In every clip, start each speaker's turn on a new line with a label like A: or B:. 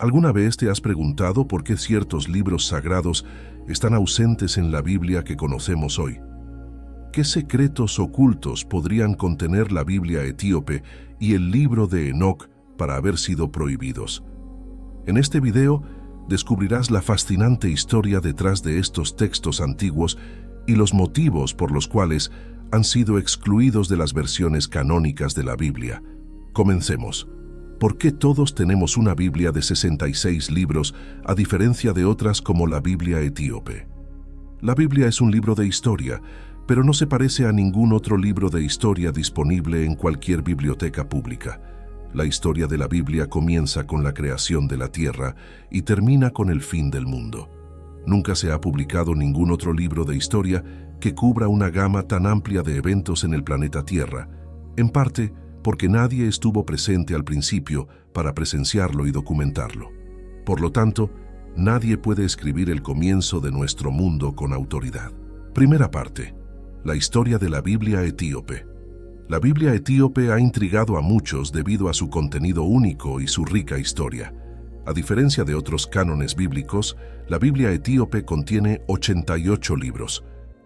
A: ¿Alguna vez te has preguntado por qué ciertos libros sagrados están ausentes en la Biblia que conocemos hoy? ¿Qué secretos ocultos podrían contener la Biblia etíope y el libro de Enoc para haber sido prohibidos? En este video descubrirás la fascinante historia detrás de estos textos antiguos y los motivos por los cuales han sido excluidos de las versiones canónicas de la Biblia. Comencemos. ¿Por qué todos tenemos una Biblia de 66 libros a diferencia de otras como la Biblia etíope? La Biblia es un libro de historia, pero no se parece a ningún otro libro de historia disponible en cualquier biblioteca pública. La historia de la Biblia comienza con la creación de la tierra y termina con el fin del mundo. Nunca se ha publicado ningún otro libro de historia que cubra una gama tan amplia de eventos en el planeta Tierra, en parte porque nadie estuvo presente al principio para presenciarlo y documentarlo. Por lo tanto, nadie puede escribir el comienzo de nuestro mundo con autoridad. Primera parte. La historia de la Biblia etíope. La Biblia etíope ha intrigado a muchos debido a su contenido único y su rica historia. A diferencia de otros cánones bíblicos, la Biblia etíope contiene 88 libros.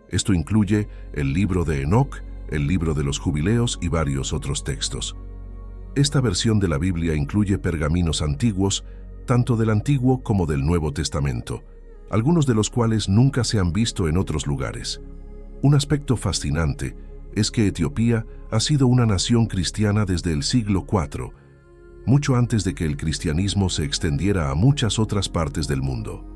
A: Esto incluye el libro de Enoc, el libro de los jubileos y varios otros textos. Esta versión de la Biblia incluye pergaminos antiguos, tanto del Antiguo como del Nuevo Testamento, algunos de los cuales nunca se han visto en otros lugares. Un aspecto fascinante es que Etiopía ha sido una nación cristiana desde el siglo IV, mucho antes de que el cristianismo se extendiera a muchas otras partes del mundo.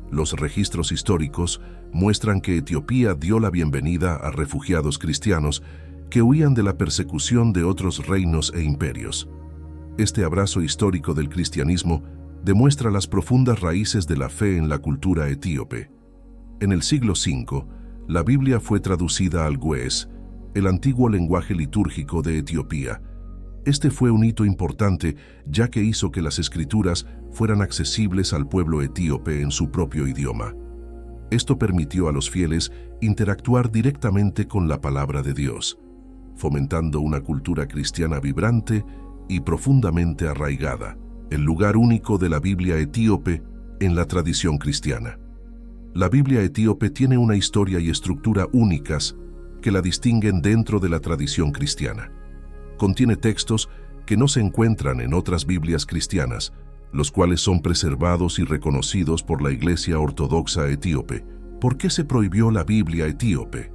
A: Los registros históricos muestran que Etiopía dio la bienvenida a refugiados cristianos que huían de la persecución de otros reinos e imperios. Este abrazo histórico del cristianismo demuestra las profundas raíces de la fe en la cultura etíope. En el siglo V, la Biblia fue traducida al Ge'ez, el antiguo lenguaje litúrgico de Etiopía. Este fue un hito importante, ya que hizo que las escrituras fueran accesibles al pueblo etíope en su propio idioma. Esto permitió a los fieles interactuar directamente con la palabra de Dios, fomentando una cultura cristiana vibrante y profundamente arraigada, el lugar único de la Biblia etíope en la tradición cristiana. La Biblia etíope tiene una historia y estructura únicas que la distinguen dentro de la tradición cristiana. Contiene textos que no se encuentran en otras Biblias cristianas, los cuales son preservados y reconocidos por la Iglesia Ortodoxa etíope. ¿Por qué se prohibió la Biblia etíope?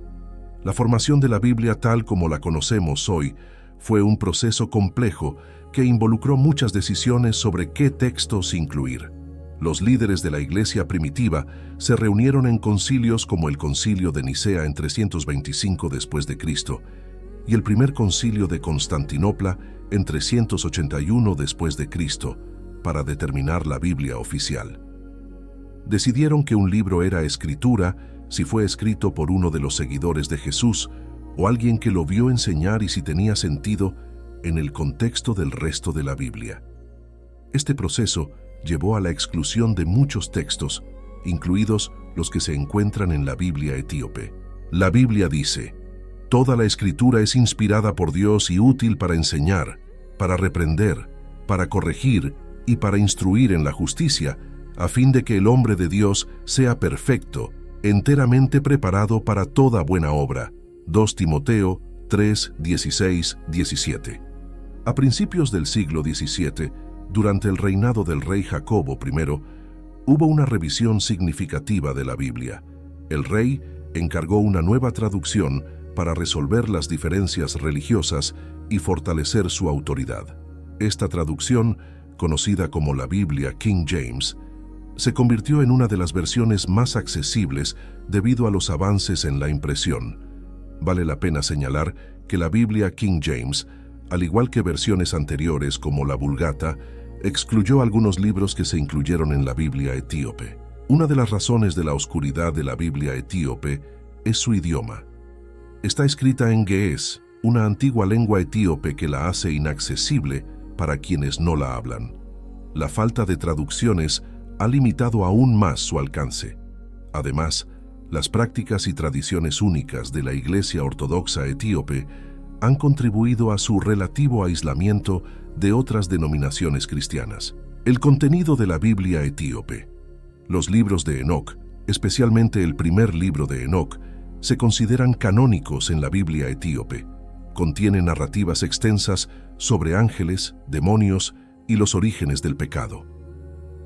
A: La formación de la Biblia tal como la conocemos hoy fue un proceso complejo que involucró muchas decisiones sobre qué textos incluir. Los líderes de la Iglesia primitiva se reunieron en concilios como el Concilio de Nicea en 325 después de Cristo y el primer concilio de Constantinopla en 381 después de Cristo para determinar la Biblia oficial. Decidieron que un libro era escritura si fue escrito por uno de los seguidores de Jesús o alguien que lo vio enseñar y si tenía sentido en el contexto del resto de la Biblia. Este proceso llevó a la exclusión de muchos textos, incluidos los que se encuentran en la Biblia etíope. La Biblia dice: toda la escritura es inspirada por Dios y útil para enseñar, para reprender, para corregir y para instruir en la justicia, a fin de que el hombre de Dios sea perfecto, enteramente preparado para toda buena obra. 2 Timoteo 3, 16, 17. A principios del siglo XVII, durante el reinado del rey Jacobo I, hubo una revisión significativa de la Biblia. El rey encargó una nueva traducción para resolver las diferencias religiosas y fortalecer su autoridad. Esta traducción, conocida como la Biblia King James, se convirtió en una de las versiones más accesibles debido a los avances en la impresión. Vale la pena señalar que la Biblia King James, al igual que versiones anteriores como la Vulgata, excluyó algunos libros que se incluyeron en la Biblia etíope. Una de las razones de la oscuridad de la Biblia etíope es su idioma. Está escrita en Ge'ez, una antigua lengua etíope que la hace inaccesible para quienes no la hablan. La falta de traducciones ha limitado aún más su alcance. Además, las prácticas y tradiciones únicas de la Iglesia Ortodoxa etíope han contribuido a su relativo aislamiento de otras denominaciones cristianas. El contenido de la Biblia etíope. Los libros de Enoc, especialmente el primer libro de Enoc, se consideran canónicos en la Biblia etíope. Contiene narrativas extensas sobre ángeles, demonios y los orígenes del pecado.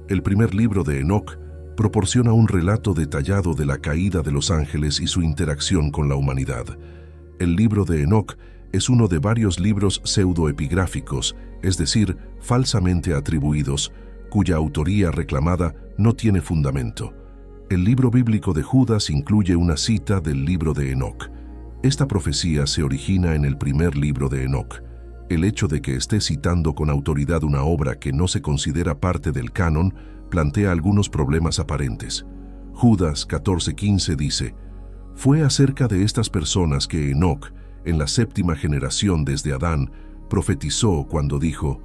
A: El primer libro de Enoc proporciona un relato detallado de la caída de los ángeles y su interacción con la humanidad. El libro de Enoc es uno de varios libros pseudoepigráficos, es decir, falsamente atribuidos, cuya autoría reclamada no tiene fundamento. El libro bíblico de Judas incluye una cita del libro de Enoc. Esta profecía se origina en el primer libro de Enoc. El hecho de que esté citando con autoridad una obra que no se considera parte del canon plantea algunos problemas aparentes. Judas 14:15 dice: «Fue acerca de estas personas que Enoc, en la séptima generación desde Adán, profetizó cuando dijo: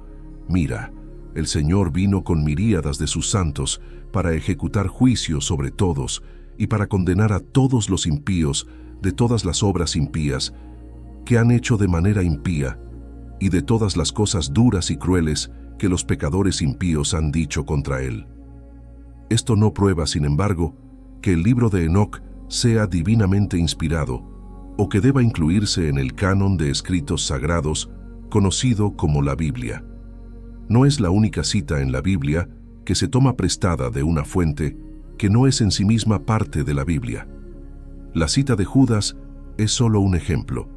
A: Mira, el Señor vino con miríadas de sus santos para ejecutar juicio sobre todos y para condenar a todos los impíos de todas las obras impías que han hecho de manera impía y de todas las cosas duras y crueles que los pecadores impíos han dicho contra él». Esto no prueba, sin embargo, que el libro de Enoc sea divinamente inspirado o que deba incluirse en el canon de escritos sagrados conocido como la Biblia. No es la única cita en la Biblia que se toma prestada de una fuente que no es en sí misma parte de la Biblia. La cita de Judas es solo un ejemplo.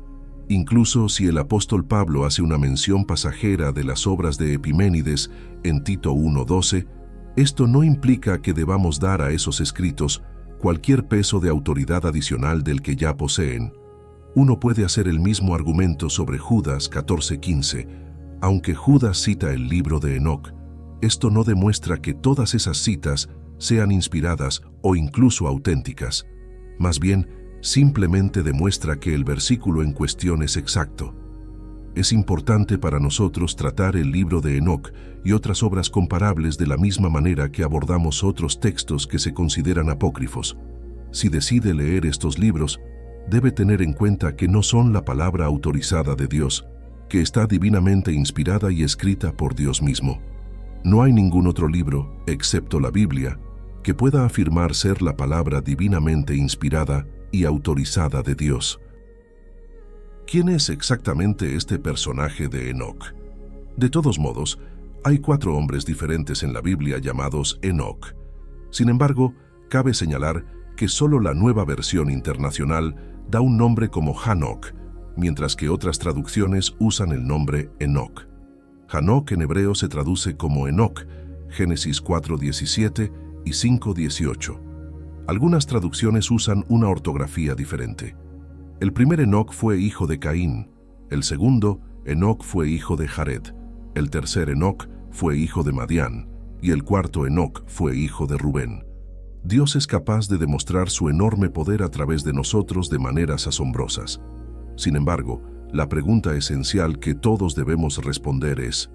A: Incluso si el apóstol Pablo hace una mención pasajera de las obras de Epiménides en Tito 1:12, esto no implica que debamos dar a esos escritos cualquier peso de autoridad adicional del que ya poseen. Uno puede hacer el mismo argumento sobre Judas 14:15. Aunque Judas cita el libro de Enoc, esto no demuestra que todas esas citas sean inspiradas o incluso auténticas. Más bien, simplemente demuestra que el versículo en cuestión es exacto. Es importante para nosotros tratar el libro de Enoc y otras obras comparables de la misma manera que abordamos otros textos que se consideran apócrifos. Si decide leer estos libros, debe tener en cuenta que no son la palabra autorizada de Dios, que está divinamente inspirada y escrita por Dios mismo. No hay ningún otro libro, excepto la Biblia, que pueda afirmar ser la palabra divinamente inspirada y autorizada de Dios. ¿Quién es exactamente este personaje de Enoc? De todos modos, hay 4 hombres diferentes en la Biblia llamados Enoc. Sin embargo, cabe señalar que solo la Nueva Versión Internacional da un nombre como Hanoc, mientras que otras traducciones usan el nombre Enoc. Hanoc en hebreo se traduce como Enoc, Génesis 4:17 y 5:18. Algunas traducciones usan una ortografía diferente. El primer Enoc fue hijo de Caín, el segundo, Enoc, fue hijo de Jared, el tercer Enoc fue hijo de Madián, y el cuarto Enoc fue hijo de Rubén. Dios es capaz de demostrar su enorme poder a través de nosotros de maneras asombrosas. Sin embargo, la pregunta esencial que todos debemos responder es: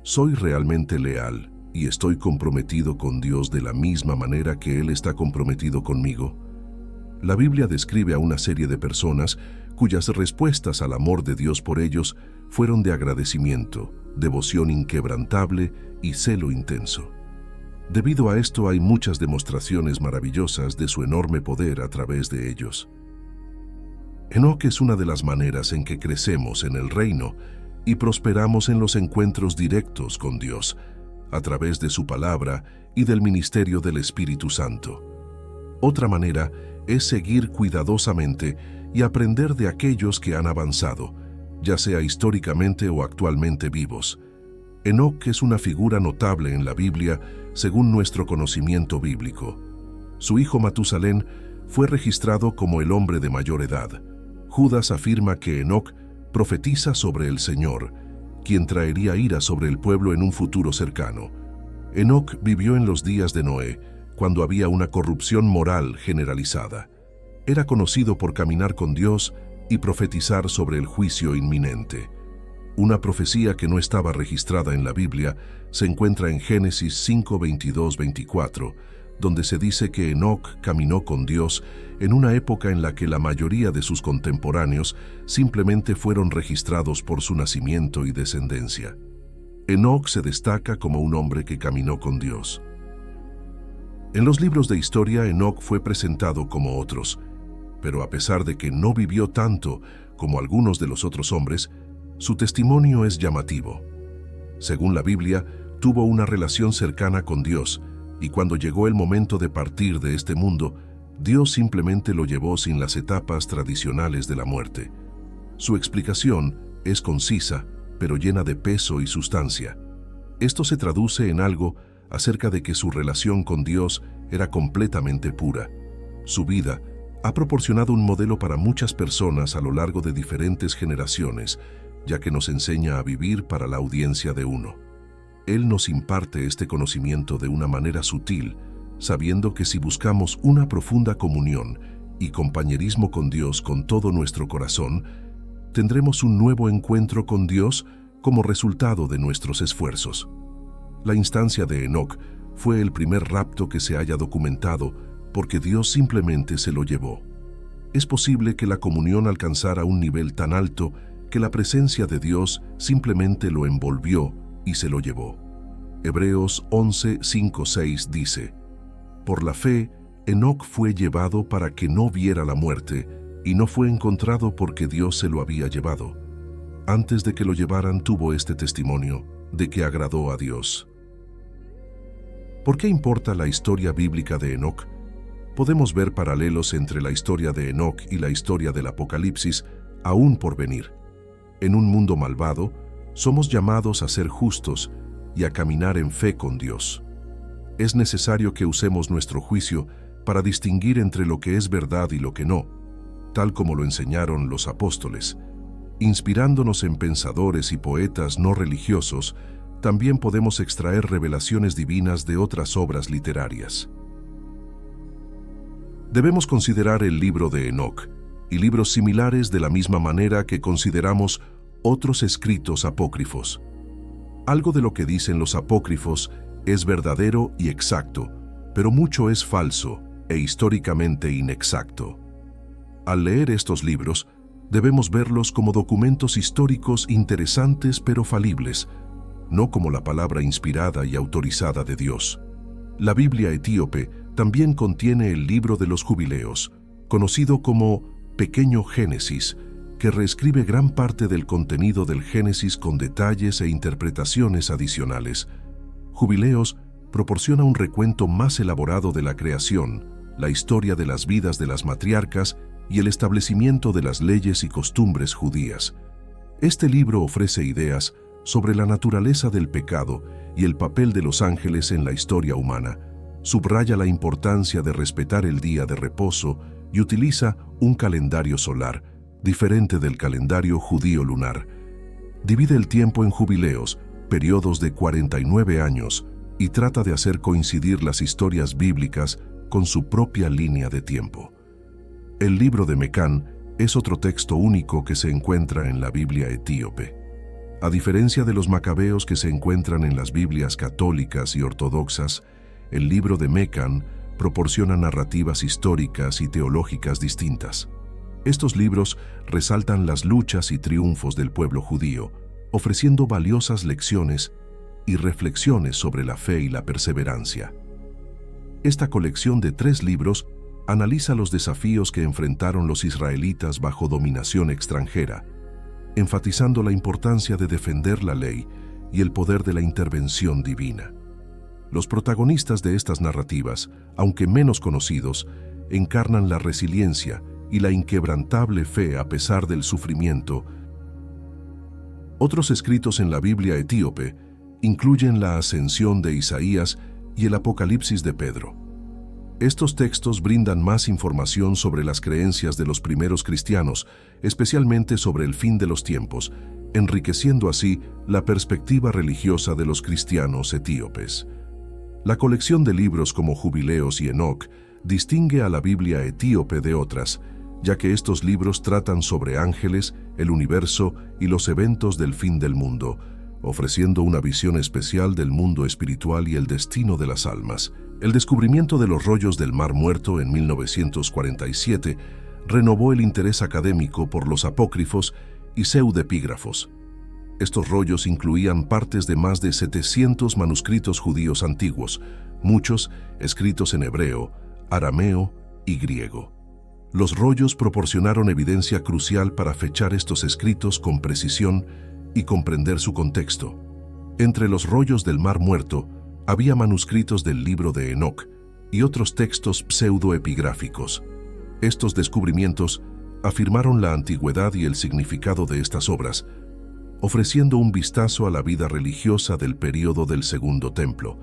A: ¿soy realmente leal y estoy comprometido con Dios de la misma manera que Él está comprometido conmigo? La Biblia describe a una serie de personas cuyas respuestas al amor de Dios por ellos fueron de agradecimiento, devoción inquebrantable y celo intenso. Debido a esto hay muchas demostraciones maravillosas de su enorme poder a través de ellos. Enoc es una de las maneras en que crecemos en el reino y prosperamos en los encuentros directos con Dios, a través de su palabra y del ministerio del Espíritu Santo. Otra manera es seguir cuidadosamente y aprender de aquellos que han avanzado, ya sea históricamente o actualmente vivos. Enoc es una figura notable en la Biblia según nuestro conocimiento bíblico. Su hijo Matusalén fue registrado como el hombre de mayor edad. Judas afirma que Enoc profetiza sobre el Señor, quien traería ira sobre el pueblo en un futuro cercano. Enoc vivió en los días de Noé, cuando había una corrupción moral generalizada. Era conocido por caminar con Dios y profetizar sobre el juicio inminente. Una profecía que no estaba registrada en la Biblia se encuentra en Génesis 5:22-24, donde se dice que Enoc caminó con Dios en una época en la que la mayoría de sus contemporáneos simplemente fueron registrados por su nacimiento y descendencia. Enoc se destaca como un hombre que caminó con Dios. En los libros de historia, Enoc fue presentado como otros, pero a pesar de que no vivió tanto como algunos de los otros hombres, su testimonio es llamativo. Según la Biblia, tuvo una relación cercana con Dios, y cuando llegó el momento de partir de este mundo, Dios simplemente lo llevó sin las etapas tradicionales de la muerte. Su explicación es concisa, pero llena de peso y sustancia. Esto se traduce en algo acerca de que su relación con Dios era completamente pura. Su vida ha proporcionado un modelo para muchas personas a lo largo de diferentes generaciones, ya que nos enseña a vivir para la audiencia de uno. Él nos imparte este conocimiento de una manera sutil, sabiendo que si buscamos una profunda comunión y compañerismo con Dios con todo nuestro corazón, tendremos un nuevo encuentro con Dios como resultado de nuestros esfuerzos. La instancia de Enoc fue el primer rapto que se haya documentado porque Dios simplemente se lo llevó. Es posible que la comunión alcanzara un nivel tan alto que la presencia de Dios simplemente lo envolvió y se lo llevó. Hebreos 11:5-6 dice: Por la fe, Enoc fue llevado para que no viera la muerte, y no fue encontrado porque Dios se lo había llevado. Antes de que lo llevaran tuvo este testimonio de que agradó a Dios. ¿Por qué importa la historia bíblica de Enoc? Podemos ver paralelos entre la historia de Enoc y la historia del Apocalipsis aún por venir. En un mundo malvado, somos llamados a ser justos y a caminar en fe con Dios. Es necesario que usemos nuestro juicio para distinguir entre lo que es verdad y lo que no, tal como lo enseñaron los apóstoles. Inspirándonos en pensadores y poetas no religiosos, también podemos extraer revelaciones divinas de otras obras literarias. Debemos considerar el libro de Enoc y libros similares de la misma manera que consideramos otros escritos apócrifos. Algo de lo que dicen los apócrifos es verdadero y exacto, pero mucho es falso e históricamente inexacto. Al leer estos libros, debemos verlos como documentos históricos interesantes pero falibles, no como la palabra inspirada y autorizada de Dios. La Biblia etíope también contiene el libro de los jubileos, conocido como Pequeño Génesis, que reescribe gran parte del contenido del Génesis con detalles e interpretaciones adicionales. Jubileos proporciona un recuento más elaborado de la creación, la historia de las vidas de las matriarcas y el establecimiento de las leyes y costumbres judías. Este libro ofrece ideas sobre la naturaleza del pecado y el papel de los ángeles en la historia humana. Subraya la importancia de respetar el día de reposo y utiliza un calendario solar, diferente del calendario judío lunar. Divide el tiempo en jubileos, periodos de 49 años, y trata de hacer coincidir las historias bíblicas con su propia línea de tiempo. El libro de Mecán es otro texto único que se encuentra en la Biblia etíope. A diferencia de los macabeos que se encuentran en las Biblias católicas y ortodoxas, el libro de Mecán proporciona narrativas históricas y teológicas distintas. Estos libros resaltan las luchas y triunfos del pueblo judío, ofreciendo valiosas lecciones y reflexiones sobre la fe y la perseverancia. Esta colección de 3 libros analiza los desafíos que enfrentaron los israelitas bajo dominación extranjera, enfatizando la importancia de defender la ley y el poder de la intervención divina. Los protagonistas de estas narrativas, aunque menos conocidos, encarnan la resiliencia y la inquebrantable fe a pesar del sufrimiento. Otros escritos en la Biblia etíope incluyen la ascensión de Isaías y el Apocalipsis de Pedro. Estos textos brindan más información sobre las creencias de los primeros cristianos, especialmente sobre el fin de los tiempos, enriqueciendo así la perspectiva religiosa de los cristianos etíopes. La colección de libros como Jubileos y Enoc distingue a la Biblia etíope de otras, ya que estos libros tratan sobre ángeles, el universo y los eventos del fin del mundo, ofreciendo una visión especial del mundo espiritual y el destino de las almas. El descubrimiento de los rollos del Mar Muerto en 1947 renovó el interés académico por los apócrifos y pseudepígrafos. Estos rollos incluían partes de más de 700 manuscritos judíos antiguos, muchos escritos en hebreo, arameo y griego. Los rollos proporcionaron evidencia crucial para fechar estos escritos con precisión y comprender su contexto. Entre los rollos del Mar Muerto había manuscritos del libro de Enoc y otros textos pseudoepigráficos. Estos descubrimientos afirmaron la antigüedad y el significado de estas obras, ofreciendo un vistazo a la vida religiosa del período del Segundo Templo.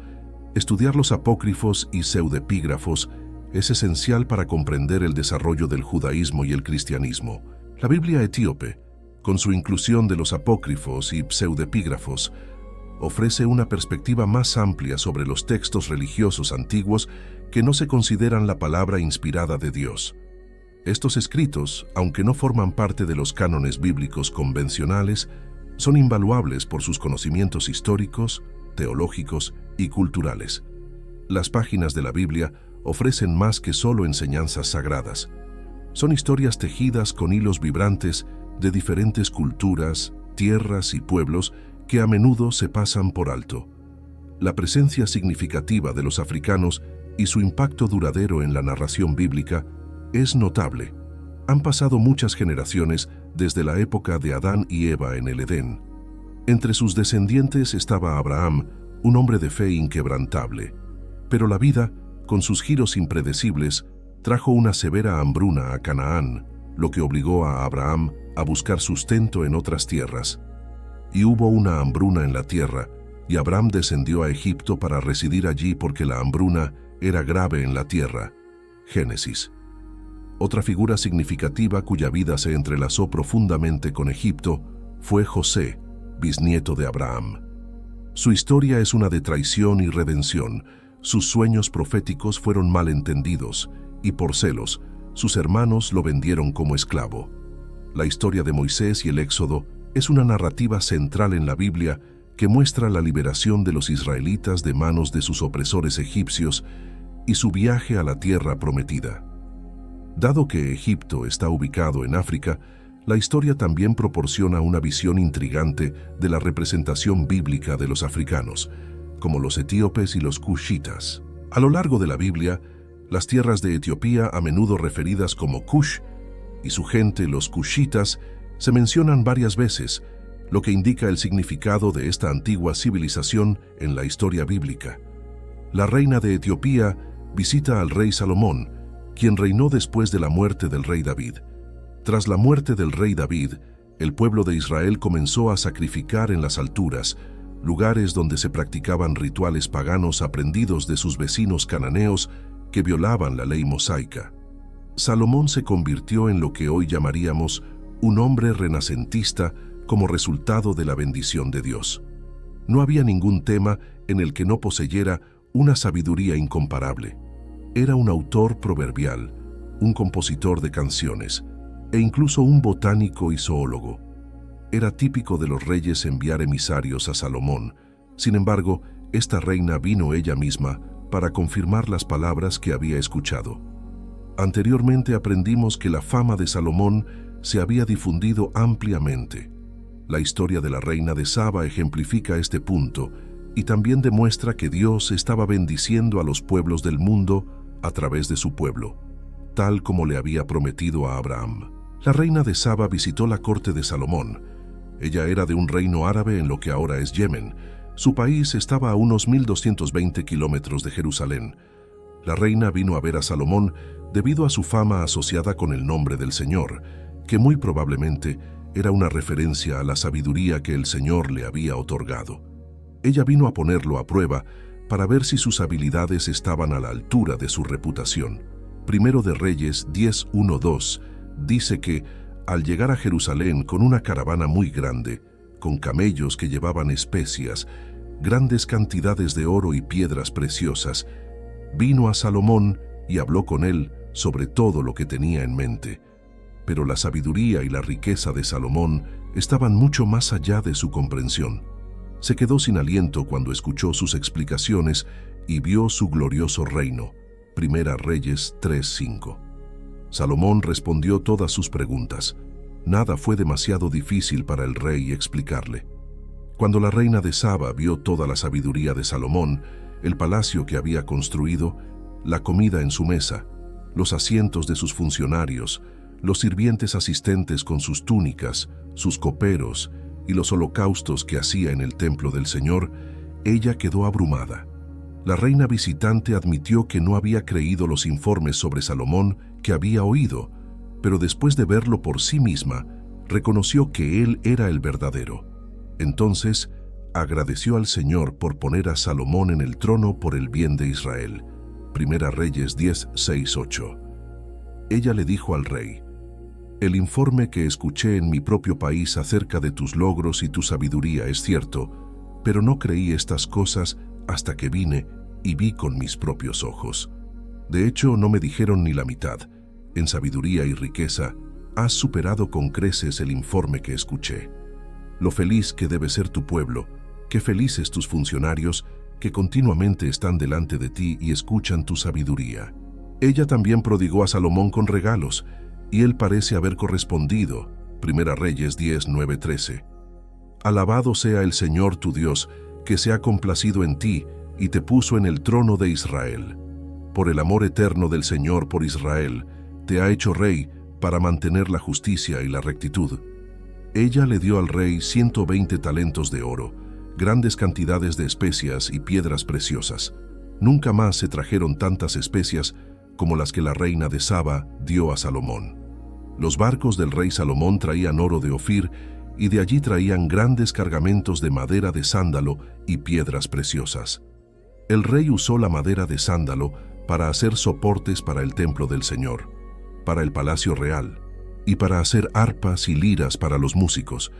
A: Estudiar los apócrifos y pseudoepígrafos es esencial para comprender el desarrollo del judaísmo y el cristianismo. La Biblia etíope, con su inclusión de los apócrifos y pseudoepígrafos, ofrece una perspectiva más amplia sobre los textos religiosos antiguos que no se consideran la palabra inspirada de Dios. Estos escritos, aunque no forman parte de los cánones bíblicos convencionales, son invaluables por sus conocimientos históricos, teológicos y culturales. Las páginas de la Biblia ofrecen más que solo enseñanzas sagradas. Son historias tejidas con hilos vibrantes de diferentes culturas, tierras y pueblos que a menudo se pasan por alto. La presencia significativa de los africanos y su impacto duradero en la narración bíblica es notable. Han pasado muchas generaciones desde la época de Adán y Eva en el Edén. Entre sus descendientes estaba Abraham, un hombre de fe inquebrantable. Pero la vida, con sus giros impredecibles, trajo una severa hambruna a Canaán, lo que obligó a Abraham a buscar sustento en otras tierras. Y hubo una hambruna en la tierra, y Abraham descendió a Egipto para residir allí porque la hambruna era grave en la tierra. Génesis. Otra figura significativa cuya vida se entrelazó profundamente con Egipto fue José, bisnieto de Abraham. Su historia es una de traición y redención. Sus sueños proféticos fueron mal entendidos, y por celos, sus hermanos lo vendieron como esclavo. La historia de Moisés y el Éxodo es una narrativa central en la Biblia que muestra la liberación de los israelitas de manos de sus opresores egipcios y su viaje a la tierra prometida. Dado que Egipto está ubicado en África, la historia también proporciona una visión intrigante de la representación bíblica de los africanos, como los etíopes y los cushitas. A lo largo de la Biblia, las tierras de Etiopía, a menudo referidas como Cush, y su gente, los cushitas, se mencionan varias veces, lo que indica el significado de esta antigua civilización en la historia bíblica. La reina de Etiopía visita al rey Salomón, quien reinó después de la muerte del rey David. Tras la muerte del rey David, el pueblo de Israel comenzó a sacrificar en las alturas, lugares donde se practicaban rituales paganos aprendidos de sus vecinos cananeos que violaban la ley mosaica. Salomón se convirtió en lo que hoy llamaríamos un hombre renacentista como resultado de la bendición de Dios. No había ningún tema en el que no poseyera una sabiduría incomparable. Era un autor proverbial, un compositor de canciones e incluso un botánico y zoólogo. Era típico de los reyes enviar emisarios a Salomón. Sin embargo, esta reina vino ella misma para confirmar las palabras que había escuchado. Anteriormente aprendimos que la fama de Salomón se había difundido ampliamente. La historia de la reina de Saba ejemplifica este punto y también demuestra que Dios estaba bendiciendo a los pueblos del mundo a través de su pueblo, tal como le había prometido a Abraham. La reina de Saba visitó la corte de Salomón. Ella era de un reino árabe en lo que ahora es Yemen. Su país estaba a unos 1220 kilómetros de Jerusalén. La reina vino a ver a Salomón debido a su fama asociada con el nombre del Señor, que muy probablemente era una referencia a la sabiduría que el Señor le había otorgado. Ella vino a ponerlo a prueba para ver si sus habilidades estaban a la altura de su reputación. Primero de Reyes 10:1-2 dice que, al llegar a Jerusalén con una caravana muy grande, con camellos que llevaban especias, grandes cantidades de oro y piedras preciosas, vino a Salomón y habló con él sobre todo lo que tenía en mente. Pero la sabiduría y la riqueza de Salomón estaban mucho más allá de su comprensión. Se quedó sin aliento cuando escuchó sus explicaciones y vio su glorioso reino. Primera Reyes 3:5. Salomón respondió todas sus preguntas. Nada fue demasiado difícil para el rey explicarle. Cuando la reina de Saba vio toda la sabiduría de Salomón, el palacio que había construido, la comida en su mesa, los asientos de sus funcionarios, los sirvientes asistentes con sus túnicas, sus coperos y los holocaustos que hacía en el templo del Señor, ella quedó abrumada. La reina visitante admitió que no había creído los informes sobre Salomón que había oído, pero después de verlo por sí misma, reconoció que él era el verdadero. Entonces, agradeció al Señor por poner a Salomón en el trono por el bien de Israel. Primera Reyes 10, 6, 8. Ella le dijo al rey: «El informe que escuché en mi propio país acerca de tus logros y tu sabiduría es cierto, pero no creí estas cosas hasta que vine y vi con mis propios ojos. De hecho, no me dijeron ni la mitad. En sabiduría y riqueza, has superado con creces el informe que escuché. Lo feliz que debe ser tu pueblo, qué felices tus funcionarios que continuamente están delante de ti y escuchan tu sabiduría». Ella también prodigó a Salomón con regalos, y él parece haber correspondido. Primera Reyes 10, 9, 13. «Alabado sea el Señor tu Dios, que se ha complacido en ti y te puso en el trono de Israel. Por el amor eterno del Señor por Israel, te ha hecho rey para mantener la justicia y la rectitud». Ella le dio al rey 120 talentos de oro, grandes cantidades de especias y piedras preciosas. Nunca más se trajeron tantas especias como las que la reina de Saba dio a Salomón. Los barcos del rey Salomón traían oro de Ofir y de allí traían grandes cargamentos de madera de sándalo y piedras preciosas. El rey usó la madera de sándalo para hacer soportes para el templo del Señor, para el palacio real, y para hacer arpas y liras para los músicos.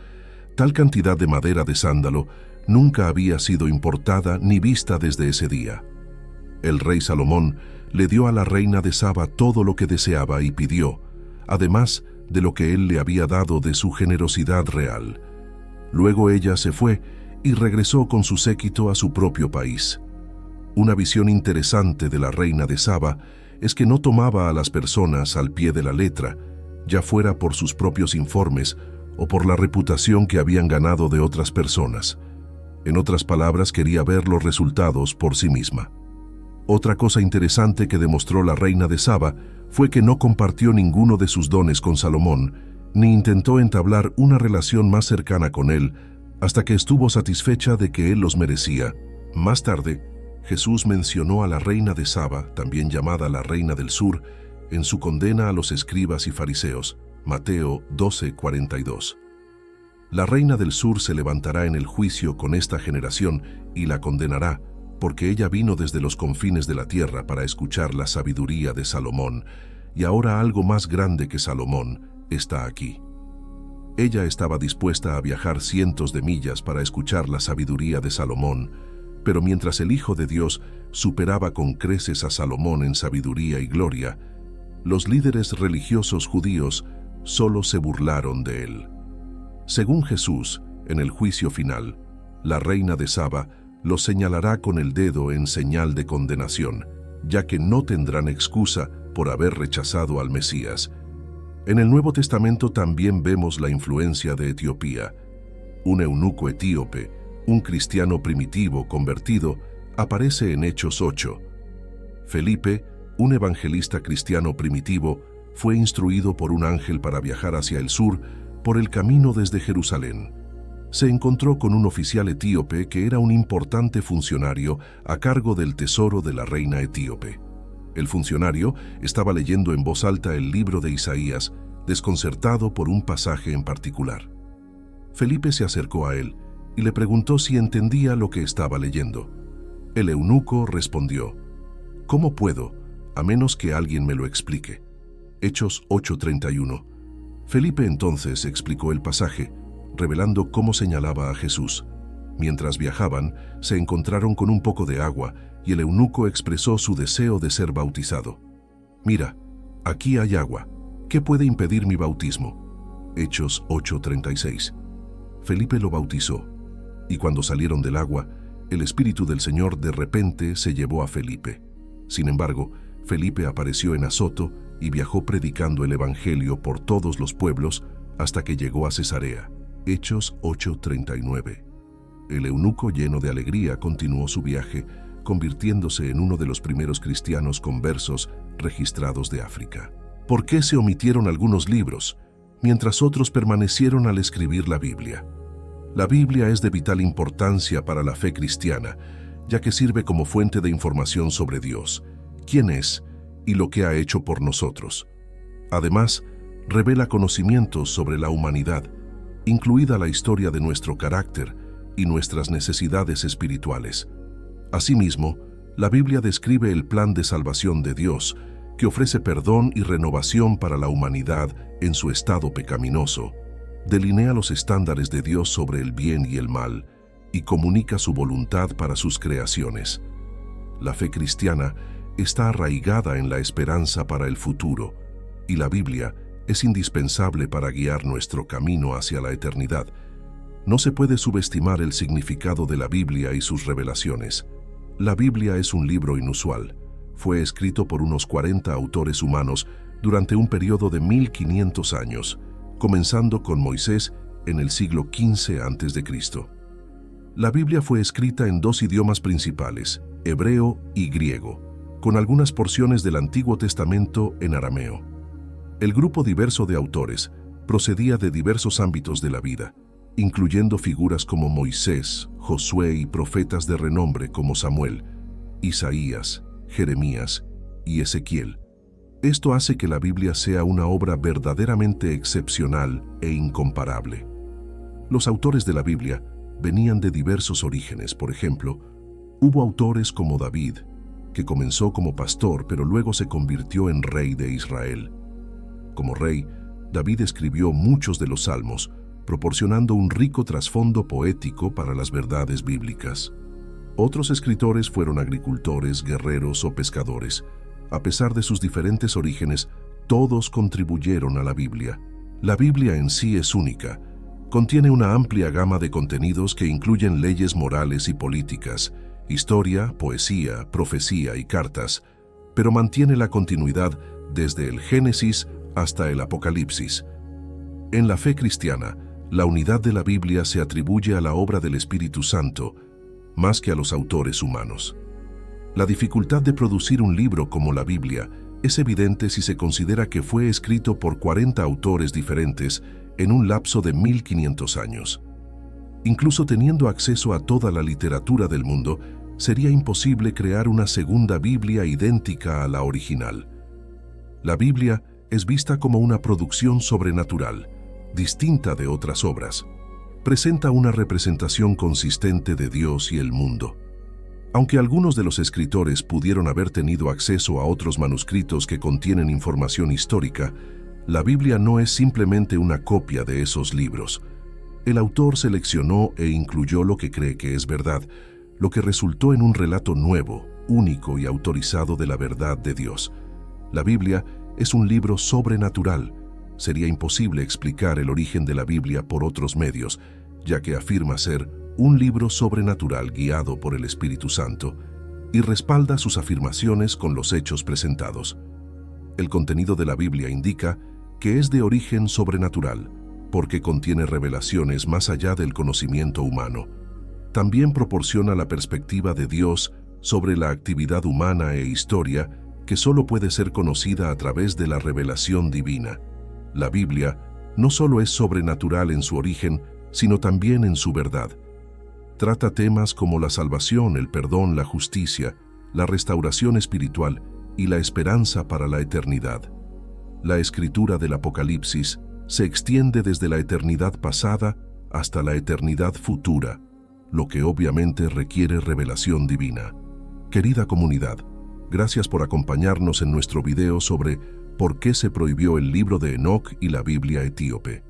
A: Tal cantidad de madera de sándalo nunca había sido importada ni vista desde ese día. El rey Salomón le dio a la reina de Saba todo lo que deseaba y pidió, además de lo que él le había dado de su generosidad real. Luego ella se fue y regresó con su séquito a su propio país. Una visión interesante de la reina de Saba es que no tomaba a las personas al pie de la letra, ya fuera por sus propios informes o por la reputación que habían ganado de otras personas. En otras palabras, quería ver los resultados por sí misma. Otra cosa interesante que demostró la reina de Saba fue que no compartió ninguno de sus dones con Salomón, ni intentó entablar una relación más cercana con él, hasta que estuvo satisfecha de que él los merecía. Más tarde, Jesús mencionó a la reina de Saba, también llamada la reina del sur, en su condena a los escribas y fariseos. Mateo 12:42. La reina del sur se levantará en el juicio con esta generación y la condenará, porque ella vino desde los confines de la tierra para escuchar la sabiduría de Salomón, y ahora algo más grande que Salomón está aquí. Ella estaba dispuesta a viajar cientos de millas para escuchar la sabiduría de Salomón, pero mientras el Hijo de Dios superaba con creces a Salomón en sabiduría y gloria, los líderes religiosos judíos solo se burlaron de él. Según Jesús, en el juicio final, la reina de Saba los señalará con el dedo en señal de condenación, ya que no tendrán excusa por haber rechazado al Mesías. En el Nuevo Testamento también vemos la influencia de Etiopía. Un eunuco etíope, un cristiano primitivo convertido, aparece en Hechos 8. Felipe, un evangelista cristiano primitivo, fue instruido por un ángel para viajar hacia el sur por el camino desde Jerusalén. Se encontró con un oficial etíope que era un importante funcionario a cargo del tesoro de la reina etíope. El funcionario estaba leyendo en voz alta el libro de Isaías, desconcertado por un pasaje en particular. Felipe se acercó a él y le preguntó si entendía lo que estaba leyendo. El eunuco respondió: «¿Cómo puedo, a menos que alguien me lo explique?» Hechos 8:31. Felipe entonces explicó el pasaje, revelando cómo señalaba a Jesús. Mientras viajaban, se encontraron con un poco de agua y el eunuco expresó su deseo de ser bautizado. «Mira, aquí hay agua. ¿Qué puede impedir mi bautismo?» Hechos 8:36. Felipe lo bautizó, y cuando salieron del agua, el Espíritu del Señor de repente se llevó a Felipe. Sin embargo, Felipe apareció en Azoto y viajó predicando el Evangelio por todos los pueblos hasta que llegó a Cesarea. Hechos 8:39. El eunuco, lleno de alegría, continuó su viaje, convirtiéndose en uno de los primeros cristianos conversos registrados de África. ¿Por qué se omitieron algunos libros, mientras otros permanecieron al escribir la Biblia? La Biblia es de vital importancia para la fe cristiana, ya que sirve como fuente de información sobre Dios, quién es y lo que ha hecho por nosotros. Además, revela conocimientos sobre la humanidad, incluida la historia de nuestro carácter y nuestras necesidades espirituales. Asimismo, la Biblia describe el plan de salvación de Dios, que ofrece perdón y renovación para la humanidad en su estado pecaminoso, delinea los estándares de Dios sobre el bien y el mal, y comunica su voluntad para sus creaciones. La fe cristiana está arraigada en la esperanza para el futuro, y la Biblia es indispensable para guiar nuestro camino hacia la eternidad. No se puede subestimar el significado de la Biblia y sus revelaciones. La Biblia es un libro inusual. Fue escrito por unos 40 autores humanos durante un periodo de 1500 años, comenzando con Moisés en el siglo XV a.C. La Biblia fue escrita en dos idiomas principales, hebreo y griego, con algunas porciones del Antiguo Testamento en arameo. El grupo diverso de autores procedía de diversos ámbitos de la vida, incluyendo figuras como Moisés, Josué y profetas de renombre como Samuel, Isaías, Jeremías y Ezequiel. Esto hace que la Biblia sea una obra verdaderamente excepcional e incomparable. Los autores de la Biblia venían de diversos orígenes. Por ejemplo, hubo autores como David, que comenzó como pastor pero luego se convirtió en rey de Israel. Como rey, David escribió muchos de los salmos, proporcionando un rico trasfondo poético para las verdades bíblicas. Otros escritores fueron agricultores, guerreros o pescadores. A pesar de sus diferentes orígenes, todos contribuyeron a la Biblia. La Biblia en sí es única. Contiene una amplia gama de contenidos que incluyen leyes morales y políticas, historia, poesía, profecía y cartas, pero mantiene la continuidad desde el Génesis hasta el Apocalipsis. En la fe cristiana, la unidad de la Biblia se atribuye a la obra del Espíritu Santo, más que a los autores humanos. La dificultad de producir un libro como la Biblia es evidente si se considera que fue escrito por 40 autores diferentes en un lapso de 1500 años. Incluso teniendo acceso a toda la literatura del mundo, sería imposible crear una segunda Biblia idéntica a la original. La Biblia es vista como una producción sobrenatural, distinta de otras obras. Presenta una representación consistente de Dios y el mundo. Aunque algunos de los escritores pudieron haber tenido acceso a otros manuscritos que contienen información histórica, la Biblia no es simplemente una copia de esos libros. El autor seleccionó e incluyó lo que cree que es verdad, lo que resultó en un relato nuevo, único y autorizado de la verdad de Dios. La Biblia es un libro sobrenatural. Sería imposible explicar el origen de la Biblia por otros medios, ya que afirma ser un libro sobrenatural guiado por el Espíritu Santo y respalda sus afirmaciones con los hechos presentados. El contenido de la Biblia indica que es de origen sobrenatural, porque contiene revelaciones más allá del conocimiento humano. También proporciona la perspectiva de Dios sobre la actividad humana e historia que solo puede ser conocida a través de la revelación divina. La Biblia no solo es sobrenatural en su origen, sino también en su verdad. Trata temas como la salvación, el perdón, la justicia, la restauración espiritual y la esperanza para la eternidad. La escritura del Apocalipsis se extiende desde la eternidad pasada hasta la eternidad futura, lo que obviamente requiere revelación divina. Querida comunidad, gracias por acompañarnos en nuestro video sobre ¿por qué se prohibió el libro de Enoc y la Biblia etíope?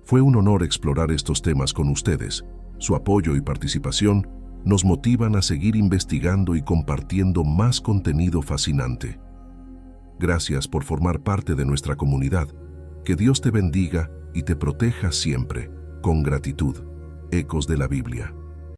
A: Fue un honor explorar estos temas con ustedes. Su apoyo y participación nos motivan a seguir investigando y compartiendo más contenido fascinante. Gracias por formar parte de nuestra comunidad. Que Dios te bendiga y te proteja siempre. Con gratitud. Ecos de la Biblia.